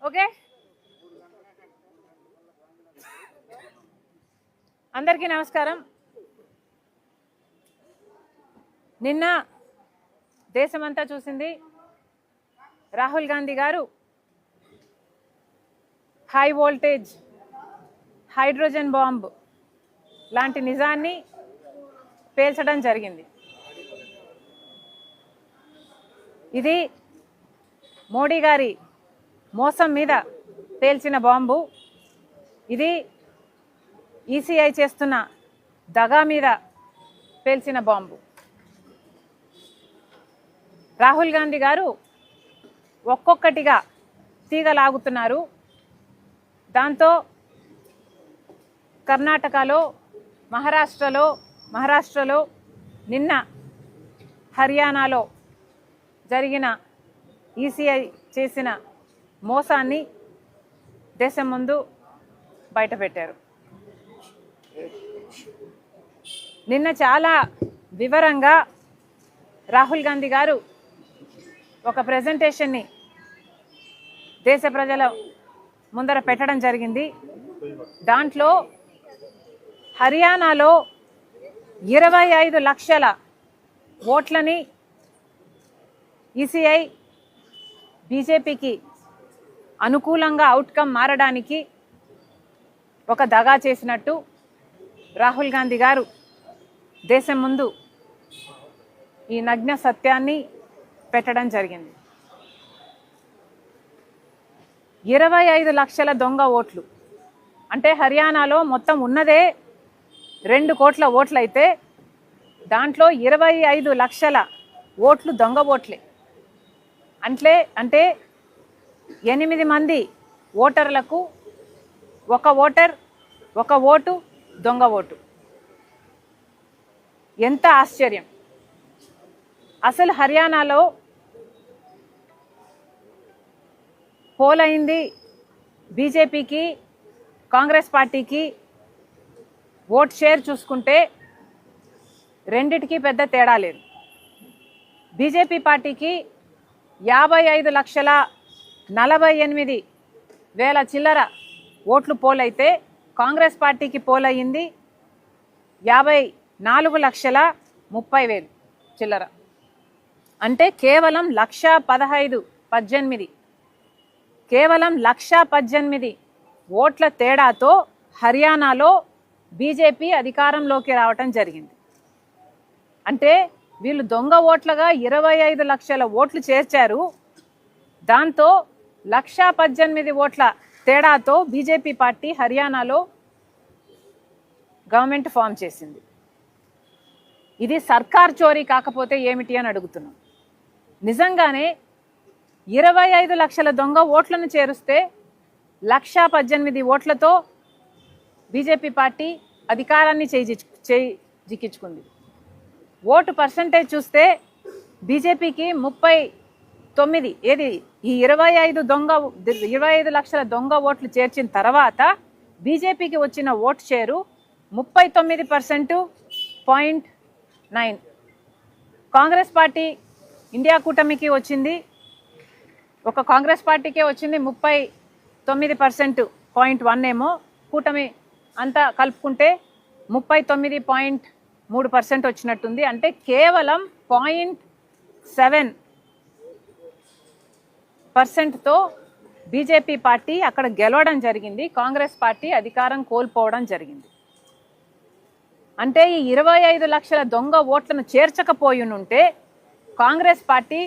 Okay, అందరికీ నమస్కారం. నిన్న దేశమంతా చూసింది, రాహుల్ గాంధీ గారు హై వోల్టేజ్ హైడ్రోజన్ బాంబ్ లాంటి నిజాన్ని పేల్చడం జరిగింది. ఇది మోడీ గారి మోసం మీద పేల్చిన బాంబు. ఇది ఈసీఐ చేస్తున్న దగా మీద పేల్చిన బాంబు. రాహుల్ గాంధీ గారు ఒక్కొక్కటిగా తీగలాగుతున్నారు. దాంతో కర్ణాటకలో, మహారాష్ట్రలో, నిన్న హర్యానాలో జరిగిన ఈసీఐ చేసిన మోసాన్ని దేశం ముందు బయటపెట్టారు. నిన్న చాలా వివరంగా రాహుల్ గాంధీ గారు ఒక ప్రెజెంటేషన్ని దేశ ప్రజల ముందర పెట్టడం జరిగింది. దాంట్లో హర్యానాలో 25 లక్షల ఓట్లని ఈసీఐ బీజేపీకి అనుకూలంగా అవుట్కమ్ మారడానికి ఒక దగా చేసినట్టు రాహుల్ గాంధీ గారు దేశం ముందు ఈ నగ్న సత్యాన్ని పెట్టడం జరిగింది. 25 లక్షల దొంగ ఓట్లు అంటే హర్యానాలో మొత్తం ఉన్నదే 2 కోట్ల ఓట్లయితే దాంట్లో 25 లక్షల ఓట్లు దొంగ ఓట్లే. అంటే 8 మంది ఓటర్లకు ఒక ఓటు దొంగ ఓటు. ఎంత ఆశ్చర్యం! అసలు హర్యానాలో పోల్ అయింది బీజేపీకి, కాంగ్రెస్ పార్టీకి ఓట్ షేర్ చూసుకుంటే రెండిటికి పెద్ద తేడా లేదు. బీజేపీ పార్టీకి 55,48,000 చిల్లర ఓట్లు పోలైతే కాంగ్రెస్ పార్టీకి పోల్ అయ్యింది 54,30,000 చిల్లర. అంటే కేవలం 1,18,000 కేవలం 1,18,000 ఓట్ల తేడాతో హర్యానాలో బీజేపీ అధికారంలోకి రావటం జరిగింది. అంటే వీళ్ళు దొంగ ఓట్లుగా 25 లక్షల ఓట్లు చేర్చారు. దాంతో 1,18,000 ఓట్ల తేడాతో బీజేపీ పార్టీ హర్యానాలో గవర్నమెంట్ ఫామ్ చేసింది. ఇది సర్కార్ చోరీ కాకపోతే ఏమిటి అని అడుగుతున్నాం. నిజంగానే 25 లక్షల దొంగ ఓట్లను చేరుస్తే 1,18,000 ఓట్లతో బీజేపీ పార్టీ అధికారాన్ని జిక్కించుకుంది. ఓటు పర్సంటేజ్ చూస్తే బీజేపీకి 39, ఏది ఈ 25 లక్షల దొంగ ఓట్లు చేర్చిన తర్వాత బీజేపీకి వచ్చిన vote share 39.9. Congress party India కూటమికి వచ్చింది, ఒక కాంగ్రెస్ పార్టీకే వచ్చింది 39.1 ఏమో, కూటమి అంతా కలుపుకుంటే 39.3% వచ్చినట్టుంది. అంటే కేవలం 0.7%తో బీజేపీ పార్టీ అక్కడ గెలవడం జరిగింది. కాంగ్రెస్ పార్టీ అధికారం కోల్పోవడం జరిగింది. అంటే ఈ 25 లక్షల దొంగ ఓట్లను చేర్చకపోయినుంటే కాంగ్రెస్ పార్టీ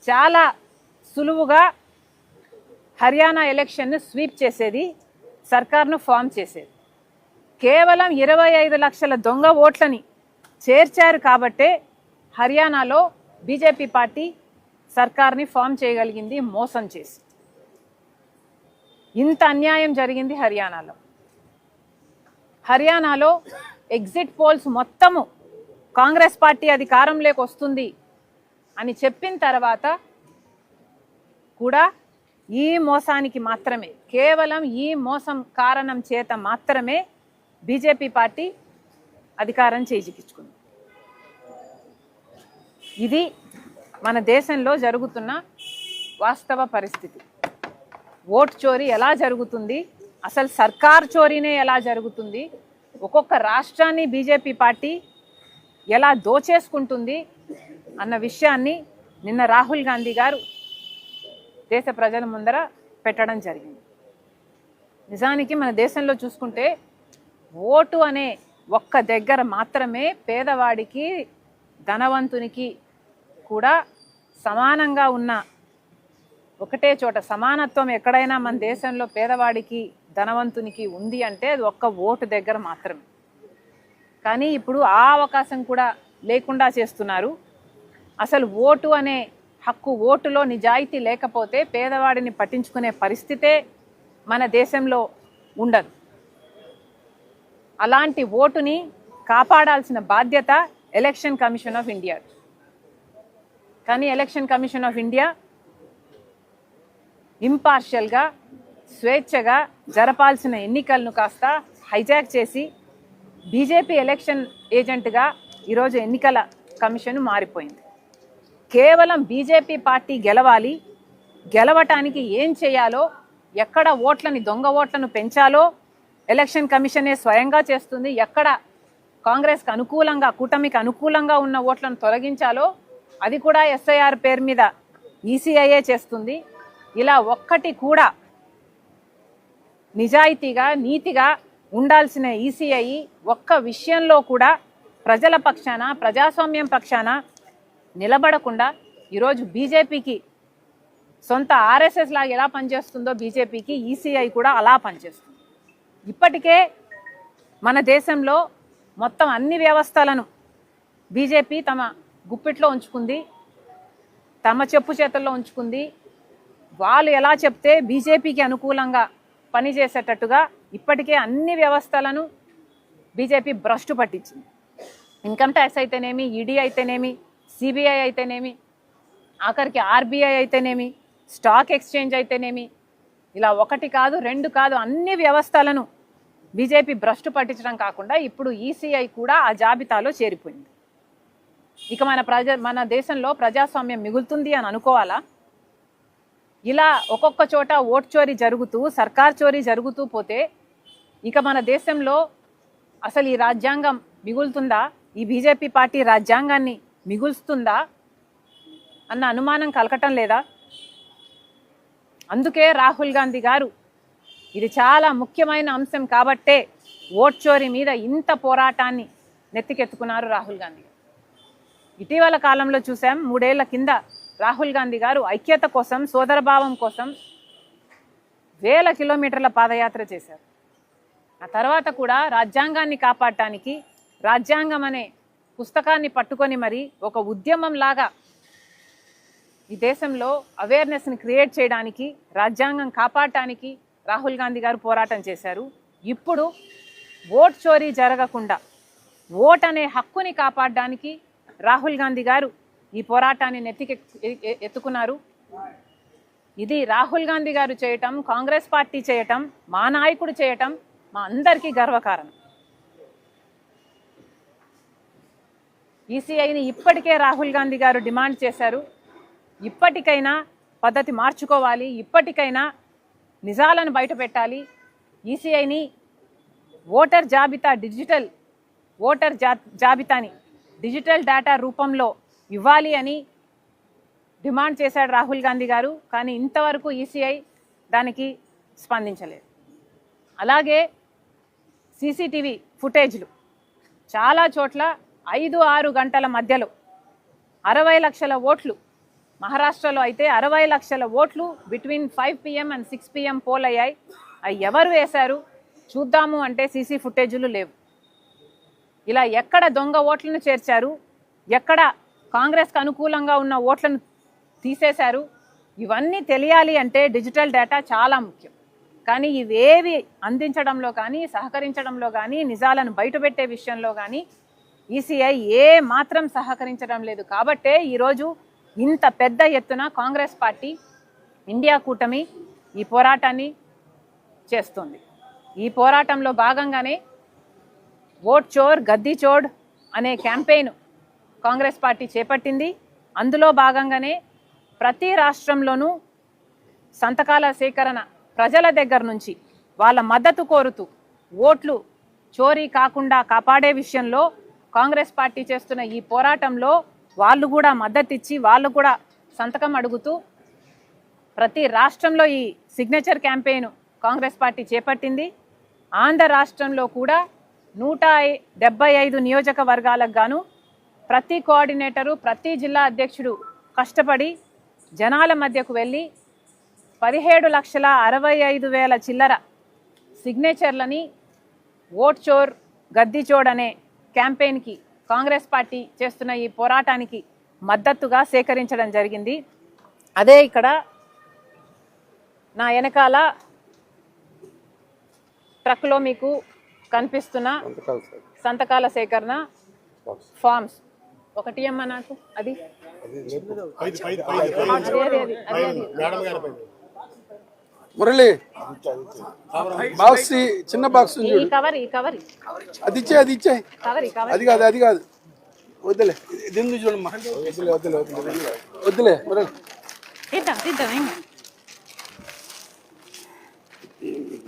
చాలా సులువుగా హర్యానా ఎలక్షన్ను స్వీప్ చేసేది, సర్కార్ను ఫామ్ చేసేది. కేవలం 25 లక్షల దొంగ ఓట్లని చేర్చారు కాబట్టే హర్యానాలో బీజేపీ పార్టీ సర్కార్ని ఫామ్ చేయగలిగింది మోసం చేసి. ఇంత అన్యాయం జరిగింది హర్యానాలో. హర్యానాలో ఎగ్జిట్ పోల్స్ మొత్తము కాంగ్రెస్ పార్టీ అధికారంలోకి వస్తుంది అని చెప్పిన తర్వాత కూడా ఈ మోసానికి మాత్రమే, కేవలం ఈ మోసం కారణం చేత మాత్రమే బీజేపీ పార్టీ అధికారం చేజిక్కించుకుంది. ఇది మన దేశంలో జరుగుతున్న వాస్తవ పరిస్థితి. ఓట్ చోరీ ఎలా జరుగుతుంది, అసలు సర్కార్ చోరీనే ఎలా జరుగుతుంది, ఒక్కొక్క రాష్ట్రాన్ని బీజేపీ పార్టీ ఎలా దోచేసుకుంటుంది అన్న విషయాన్ని నిన్న రాహుల్ గాంధీ గారు దేశ ప్రజల ముందర పెట్టడం జరిగింది. నిజానికి మన దేశంలో చూసుకుంటే ఓటు అనే ఒక్క దగ్గర మాత్రమే పేదవాడికి ధనవంతునికి కూడా సమానంగా ఉన్న ఒకటే చోట సమానత్వం ఎక్కడైనా మన దేశంలో పేదవాడికి ధనవంతునికి ఉంది అంటే అది ఒక్క ఓటు దగ్గర మాత్రమే. కానీ ఇప్పుడు ఆ అవకాశం కూడా లేకుండా చేస్తున్నారు. అసలు ఓటు అనే హక్కు, ఓటులో నిజాయితీ లేకపోతే పేదవాడిని పట్టించుకునే పరిస్థితే మన దేశంలో ఉండదు. అలాంటి ఓటుని కాపాడాల్సిన బాధ్యత ఎలక్షన్ కమిషన్ ఆఫ్ ఇండియా. కానీ ఎలక్షన్ కమిషన్ ఆఫ్ ఇండియా ఇంపార్షియల్గా, స్వేచ్ఛగా జరపాల్సిన ఎన్నికలను కాస్త హైజాక్ చేసి బీజేపీ ఎలక్షన్ ఏజెంట్గా ఈరోజు ఎన్నికల కమిషన్ మారిపోయింది. కేవలం బీజేపీ పార్టీ గెలవాలి, గెలవటానికి ఏం చేయాలో, ఎక్కడ ఓట్లని, దొంగ ఓట్లను పెంచాలో ఎలక్షన్ కమిషనే స్వయంగా చేస్తుంది. ఎక్కడ కాంగ్రెస్కి అనుకూలంగా, కూటమికి అనుకూలంగా ఉన్న ఓట్లను తొలగించాలో అది కూడా ఎస్ఐఆర్ పేరు మీద ఈసీఐఏ చేస్తుంది. ఇలా ఒక్కటి కూడా నిజాయితీగా, నీతిగా ఉండాల్సిన ఈసీఐ ఒక్క విషయంలో కూడా ప్రజల పక్షాన, ప్రజాస్వామ్యం పక్షాన నిలబడకుండా ఈరోజు బీజేపీకి సొంత ఆర్ఎస్ఎస్ లాగా ఎలా పనిచేస్తుందో బీజేపీకి ఈసీఐ కూడా అలా పనిచేస్తుంది. ఇప్పటికే మన దేశంలో మొత్తం అన్ని వ్యవస్థలను బీజేపీ తమ గుప్పిట్లో ఉంచుకుంది, తమ చెప్పు చేతుల్లో ఉంచుకుంది. వాళ్ళు ఎలా చెప్తే బీజేపీకి అనుకూలంగా పనిచేసేటట్టుగా ఇప్పటికే అన్ని వ్యవస్థలను బీజేపీ భ్రష్టు పట్టించింది. ఇన్కమ్ ట్యాక్స్ అయితేనేమి, ఈడీ అయితేనేమి, సిబిఐ అయితేనేమి, ఆఖరికి ఆర్బీఐ అయితేనేమి, స్టాక్ ఎక్స్చేంజ్ అయితేనేమి, ఇలా ఒకటి కాదు, రెండు కాదు, అన్ని వ్యవస్థలను బీజేపీ భ్రష్టు పట్టించడం కాకుండా ఇప్పుడు ఈసీఐ కూడా ఆ జాబితాలో చేరిపోయింది. ఇక మన దేశంలో ప్రజాస్వామ్యం మిగులుతుంది అని అనుకోవాలా? ఇలా ఒక్కొక్క చోట ఓట్ చోరీ జరుగుతూ, సర్కార్ చోరీ జరుగుతూ పోతే ఇక మన దేశంలో అసలు ఈ రాజ్యాంగం మిగులుతుందా? ఈ బీజేపీ పార్టీ రాజ్యాంగాన్ని మిగులుస్తుందా అన్న అనుమానం కలగటం లేదా? అందుకే రాహుల్ గాంధీ గారు ఇది చాలా ముఖ్యమైన అంశం కాబట్టే ఓట్ చోరీ మీద ఇంత పోరాటాన్ని నెత్తికెత్తుకున్నారు రాహుల్ గాంధీ గారు. ఇటీవల కాలంలో చూసాం, 3 ఏళ్ల కింద రాహుల్ గాంధీ గారు ఐక్యత కోసం, సోదరభావం కోసం 1000 కిలోమీటర్ల పాదయాత్ర చేశారు. ఆ తర్వాత కూడా రాజ్యాంగాన్ని కాపాడటానికి, రాజ్యాంగం అనే పుస్తకాన్ని పట్టుకొని మరి ఒక ఉద్యమం లాగా ఈ దేశంలో అవేర్నెస్ని క్రియేట్ చేయడానికి, రాజ్యాంగం కాపాడటానికి రాహుల్ గాంధీ గారు పోరాటం చేశారు. ఇప్పుడు ఓట్ చోరీ జరగకుండా ఓట్ అనే హక్కుని కాపాడడానికి రాహుల్ గాంధీ గారు ఈ పోరాటాన్ని ఎత్తుకున్నారు. ఇది రాహుల్ గాంధీ గారు చేయటం, కాంగ్రెస్ పార్టీ చేయటం, మా నాయకుడు చేయటం మా అందరికీ గర్వకారణం. ఈసీఐని ఇప్పటికే రాహుల్ గాంధీ గారు డిమాండ్ చేశారు. ఇప్పటికైనా పద్ధతి మార్చుకోవాలి, ఇప్పటికైనా నిజాలను బయటపెట్టాలి. ఈసీఐని ఓటర్ జాబితా, డిజిటల్ ఓటర్ జాబితాని డిజిటల్ డేటా రూపంలో ఇవ్వాలి అని డిమాండ్ చేశాడు రాహుల్ గాంధీ గారు. కానీ ఇంతవరకు ఈసీఐ దానికి స్పందించలేదు. అలాగే సీసీటీవీ ఫుటేజ్లు చాలా చోట్ల 5-6 గంటల మధ్యలో 60 లక్షల ఓట్లు, మహారాష్ట్రలో అయితే 60 లక్షల ఓట్లు between 5 PM and 6 PM poll అయ్యాయి. అవి ఎవరు వేశారు చూద్దాము అంటే సీసీ ఫుటేజ్లు లేవు. ఇలా ఎక్కడ దొంగ ఓట్లను చేర్చారు, ఎక్కడ కాంగ్రెస్కి అనుకూలంగా ఉన్న ఓట్లను తీసేశారు, ఇవన్నీ తెలియాలి అంటే డిజిటల్ డేటా చాలా ముఖ్యం. కానీ ఇవేవి అందించడంలో కానీ, సహకరించడంలో కానీ, నిజాలను బయటపెట్టే విషయంలో కానీ ఈసీఐ ఏ మాత్రం సహకరించడం లేదు. కాబట్టే ఈరోజు ఇంత పెద్ద ఎత్తున కాంగ్రెస్ పార్టీ ఇండియా కూటమి ఈ పోరాటాన్ని చేస్తుంది. ఈ పోరాటంలో భాగంగానే ఓట్ చోర్ గద్దీ చోడ్ అనే క్యాంపెయిన్ కాంగ్రెస్ పార్టీ చేపట్టింది. అందులో భాగంగానే ప్రతి రాష్ట్రంలోనూ సంతకాల సేకరణ ప్రజల దగ్గర నుంచి వాళ్ళ మద్దతు కోరుతూ ఓట్లు చోరీ కాకుండా కాపాడే విషయంలో కాంగ్రెస్ పార్టీ చేస్తున్న ఈ పోరాటంలో వాళ్ళు కూడా మద్దతు ఇచ్చి వాళ్ళు కూడా సంతకం అడుగుతూ ప్రతి రాష్ట్రంలో ఈ సిగ్నేచర్ క్యాంపెయిన్ కాంగ్రెస్ పార్టీ చేపట్టింది. ఆంధ్ర రాష్ట్రంలో కూడా 175 నియోజకవర్గాలకు గాను ప్రతి కోఆర్డినేటరు ప్రతి జిల్లా అధ్యక్షుడు కష్టపడి జనాల మధ్యకు వెళ్ళి 17,65,000 చిల్లర సిగ్నేచర్లని ఓట్ చోర్ గద్దీ చోడ్ అనే క్యాంపెయిన్కి కాంగ్రెస్ పార్టీ చేస్తున్న ఈ పోరాటానికి మద్దతుగా సేకరించడం జరిగింది. అదే ఇక్కడ నా వెనకాల ట్రక్లో మీకు కనిపిస్తున్న సంతకాల సేకరణ ఫామ్స్ ఒకటి అమ్మ నాకు అది మురళి బాక్స్ చిన్న బాక్స్ ఈ కవర్ అది ఇచ్చే అది కాదు వద్దులే దీన్ని చూడమ్మా వద్దులే మురళి తీద్దాం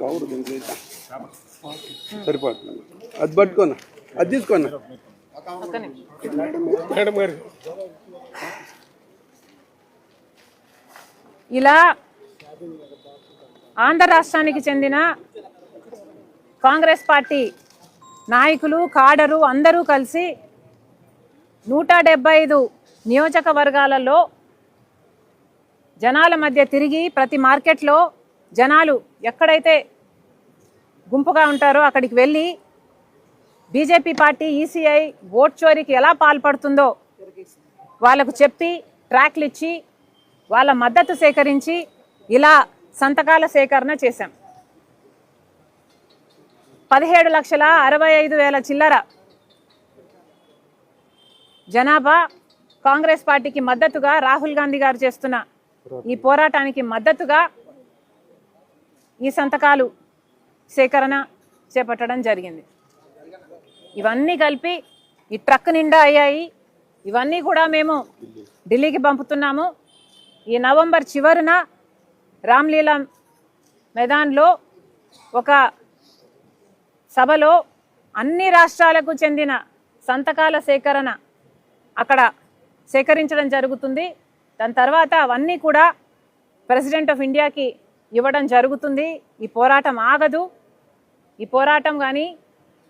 కవర్ దీనికి సరిపోతుంది. అది పట్టుకోనా అది తీసుకోనా ఇలా ఆంధ్ర రాష్ట్రానికి చెందిన కాంగ్రెస్ పార్టీ నాయకులు కాడరు అందరూ కలిసి 175 నియోజకవర్గాలలో జనాల మధ్య తిరిగి ప్రతి మార్కెట్లో జనాలు ఎక్కడైతే గుంపుగా ఉంటారో అక్కడికి వెళ్ళి బీజేపీ పార్టీ ఈసీఐ ఓట్ చోరీకి ఎలా పాల్పడుతుందో వాళ్ళకు చెప్పి ట్రాక్లు ఇచ్చి వాళ్ళ మద్దతు సేకరించి ఇలా సంతకాల సేకరణ చేశాం. 17,65,000 చిల్లర జనాభా కాంగ్రెస్ పార్టీకి మద్దతుగా రాహుల్ గాంధీ గారు చేస్తున్న ఈ పోరాటానికి మద్దతుగా ఈ సంతకాలు సేకరణ చేపట్టడం జరిగింది. ఇవన్నీ కలిపి ఈ ట్రక్ నిండా అయ్యాయి. ఇవన్నీ కూడా మేము ఢిల్లీకి పంపుతున్నాము. ఈ నవంబర్ చివరిన రామ్లీలా మైదాన్లో ఒక సభలో అన్ని రాష్ట్రాలకు చెందిన సంతకాల సేకరణ అక్కడ సేకరించడం జరుగుతుంది. దాని తర్వాత అవన్నీ కూడా ప్రెసిడెంట్ ఆఫ్ ఇండియాకి ఇవ్వడం జరుగుతుంది. ఈ పోరాటం ఆగదు. ఈ పోరాటం కానీ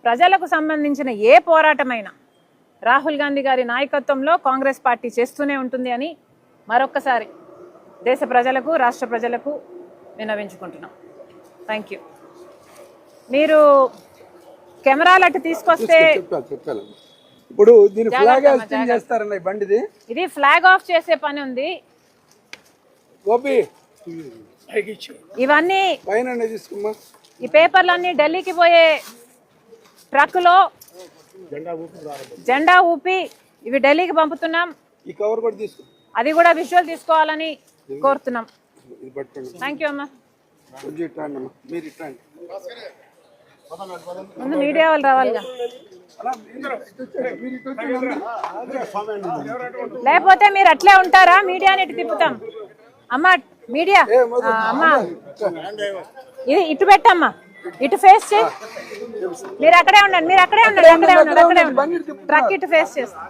ప్రజలకు సంబంధించిన ఏ పోరాటమైనా రాహుల్ గాంధీ గారి నాయకత్వంలో కాంగ్రెస్ పార్టీ చేస్తూనే ఉంటుంది అని మరొక్కసారి దేశ ప్రజలకు రాష్ట్ర ప్రజలకు విన్నవించుకుంటున్నాం. Thank you. మీరు కెమెరాలు అటు తీసుకొస్తే ఇప్పుడు దీని ఫ్లాగ్ హాస్టింగ్ చేస్తారన్న ఈ బండిది ఇది ఫ్లాగ్ ఆఫ్ చేసే పని ఉంది. గోపి ఇవన్నీ పైన తీసుకుమ్మా. ఈ పేపర్లన్నీ ఢిల్లీకి పోయే ట్రక్కులో జెండా ఊపి ఇవి ఢిల్లీకి పంపుతున్నాం. ఈ కవర్ కూడా తీసుకో. అది కూడా విజువల్ తీసుకోవాలని కోరుతున్నాం. థ్యాంక్ యూ అమ్మా. ముందు మీడియా వాళ్ళు రావాలిగా, లేకపోతే మీరు అట్లే ఉంటారా? మీడియాని ఇటు తిప్పుతాం. అమ్మా మీడియా అమ్మా ఇది ఇటు పెట్టమ్మా, ఇటు ఫేస్ చేయి. మీరు అక్కడే ఉండండి, అక్కడే ఉండండి. ట్రక్ ఇటు ఫేస్ చేస్తాం.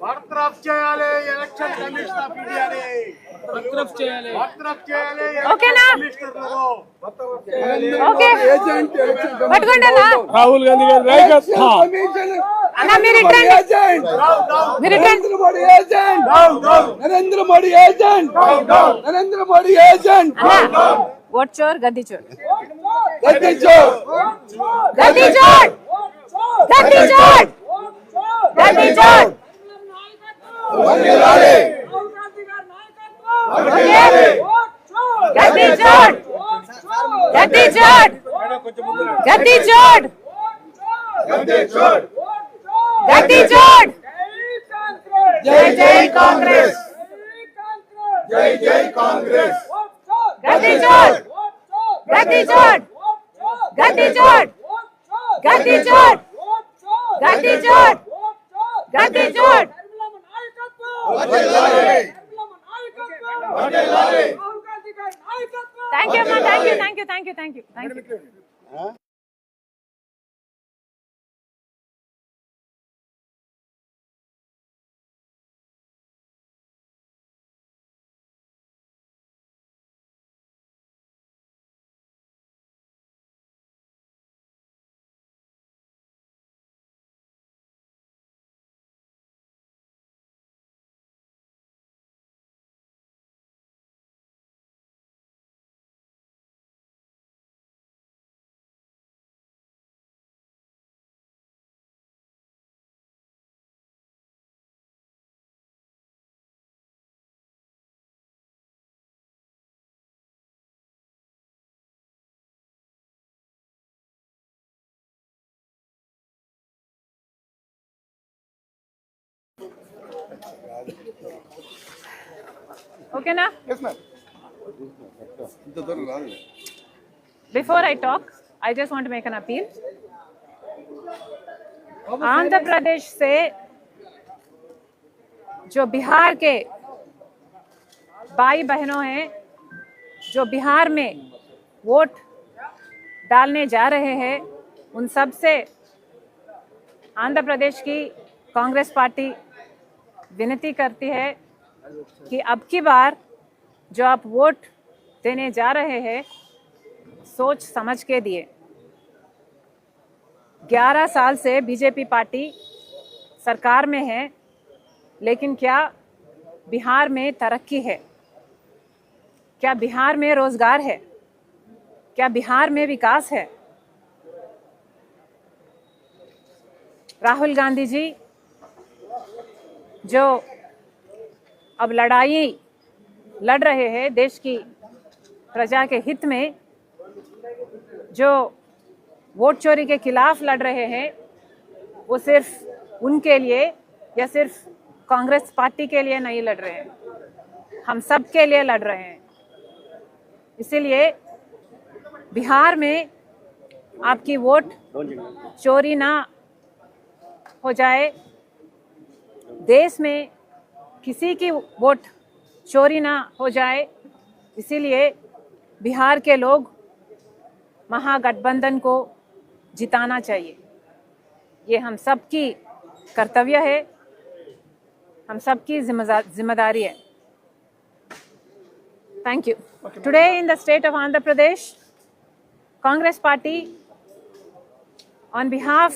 బర్తరఫ్ చేయాలి ఎలక్షన్ కమిషన్ ఆఫ్ ఇండియాని. బర్తరఫ్ చేయాలి ఓకేనా? ఓకే ఏజెంట్ ఎలక్షన్ పట్టుకోండి అన్న. రాహుల్ గాంధీ గారి నాయకత్వం. కమిషన్ అన్న మీరు ఇట్రండి. ఏజెంట్ మీరు ఇట్రండి. Narendra Modi agent Narendra Modi agent Narendra Modi agent అన్న ఓట్ చోర్ గద్దీ చోర్ గద్దీ చోర్ గద్దీ చోర్ గద్దీ చోర్ గద్దీ చోర్. వందేలాలి గద్దీ చోర్ గద్దీ చోర్ గద్దీ చోర్ గద్దీ చోర్ గద్దీ చోర్. జై జై కాంగ్రెస్ జై జై కాంగ్రెస్ గద్దీ చోర్ గద్దీ చోర్ గద్దీ చోర్ గద్దీ చోర్ గద్దీ చోర్ గద్దీ చోర్. వందేలాలి వందేలాలి థ్యాంక్ యూ అమ్మా. Thank you thank you thank you thank you thank you. ఓకేనా? Before I talk, I just want to make an appeal. Andhra Pradesh से जो बिहार के भाई बहनों हैं, जो बिहार में वोट डालने जा रहे हैं, उन सब से आंध्र प्रदेश की कांग्रेस पार्टी विनती करती है कि अब की बार जो आप वोट देने जा रहे हैं, सोच समझ के दिए. 11 साल से बीजेपी पार्टी सरकार में है, लेकिन क्या बिहार में तरक्की है? क्या बिहार में रोजगार है? क्या बिहार में विकास है? राहुल गांधी जी जो अब लड़ाई लड़ रहे हैं देश की प्रजा के हित में, जो वोट चोरी के खिलाफ लड़ रहे हैं, वो सिर्फ उनके लिए या सिर्फ कांग्रेस पार्टी के लिए नहीं लड़ रहे हैं, हम सब के लिए लड़ रहे हैं. इसीलिए बिहार में आपकी वोट चोरी ना हो जाए, देश में किसी की वोट चोरी ना हो जाए, इसीलिए बिहार के लोग महागठबंधन को जिताना चाहिए. ये हम सब की कर्तव्य है, हम सब की जिम्मेदारी है. Thank you. Today in the state of Andhra Pradesh, Congress Party, on behalf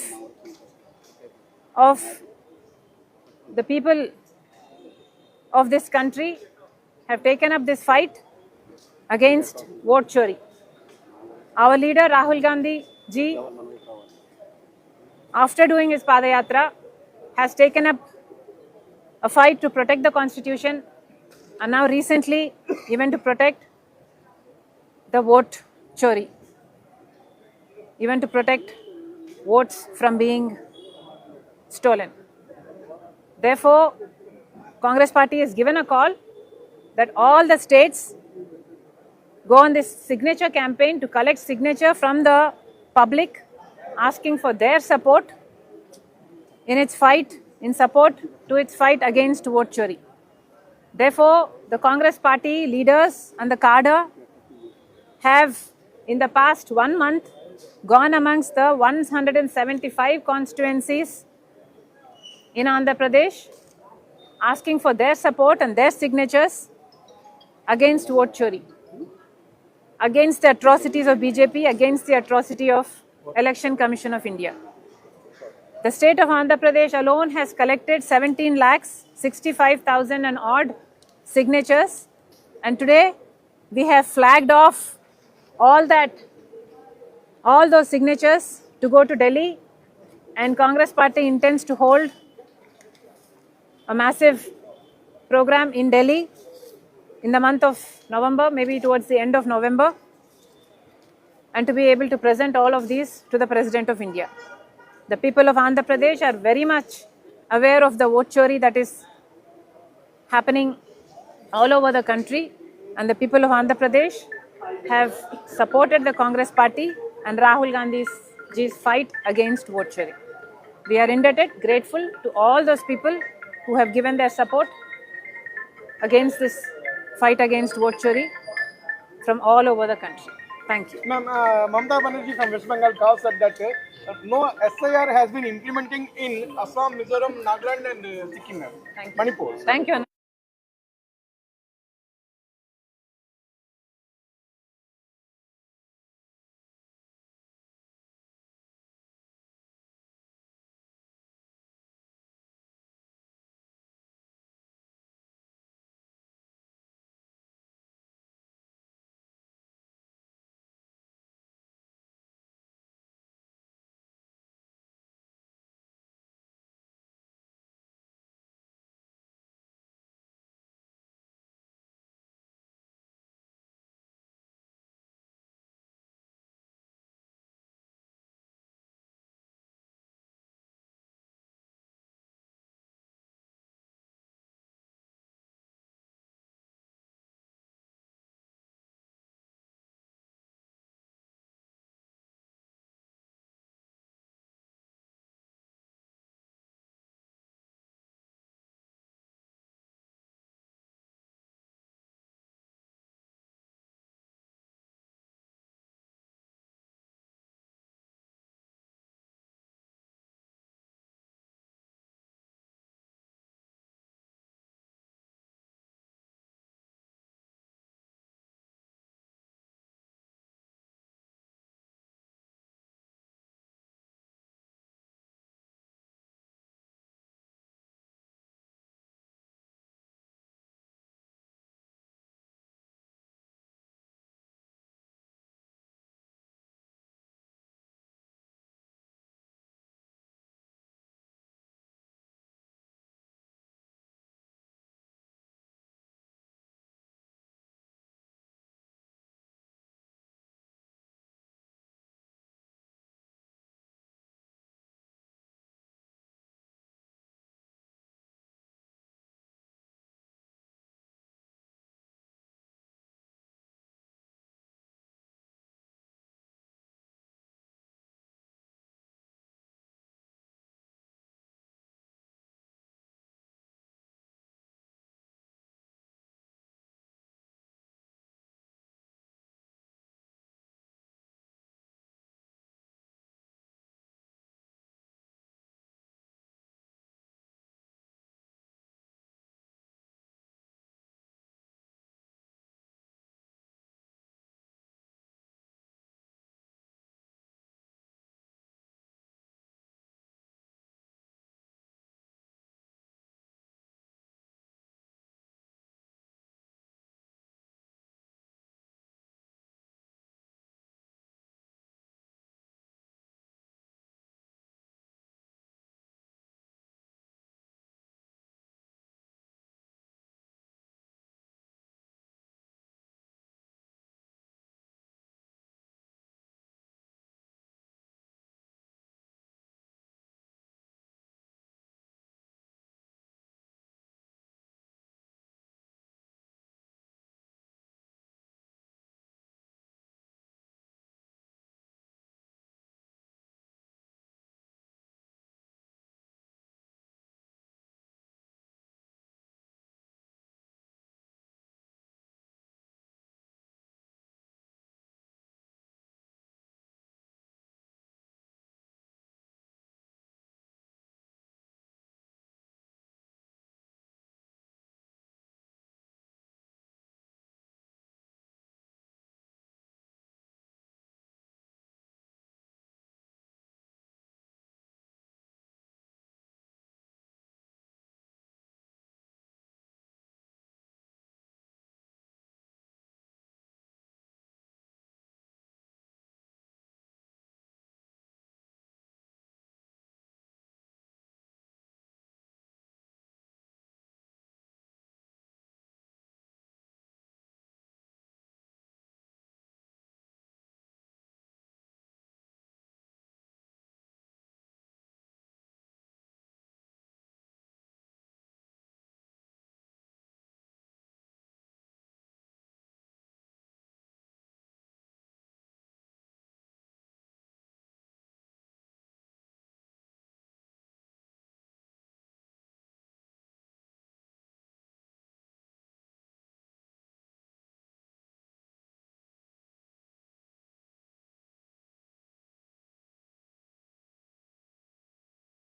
of the people of this country, have taken up this fight against vote chori. Our leader Rahul Gandhi ji, after doing his Padayatra, has taken up a fight to protect the constitution, and now recently even to protect the vote chori, even to protect votes from being stolen. Therefore, Congress Party has given a call that all the states go on this signature campaign to collect signature from the public, asking for their support in its fight, in support to its fight against vote chori. Therefore, the Congress Party leaders and the cadre have, in the past 1 month, gone amongst the 175 constituencies in Andhra Pradesh, asking for their support and their signatures against vote chori, against the atrocities of BJP, against the atrocity of Election Commission of India. The state of Andhra Pradesh alone has collected 17 lakhs 65,000 and odd signatures, and today we have flagged off all those signatures to go to Delhi, and Congress party intends to hold a massive program in Delhi in the month of November, maybe towards the end of November, and to be able to present all of these to the President of India. The people of Andhra Pradesh are very much aware of the vote chori that is happening all over the country, and the people of Andhra Pradesh have supported the Congress party and Rahul Gandhi's fight against vote chori. We are indebted, grateful to all those people who have given their support against this fight against vote chori from all over the country. Thank you. Ma'am, Mamata Banerjee from West Bengal calls said that no SIR has been implementing in Assam, Mizoram, Nagaland and Sikkim, Thank you. Manipur. Thank you.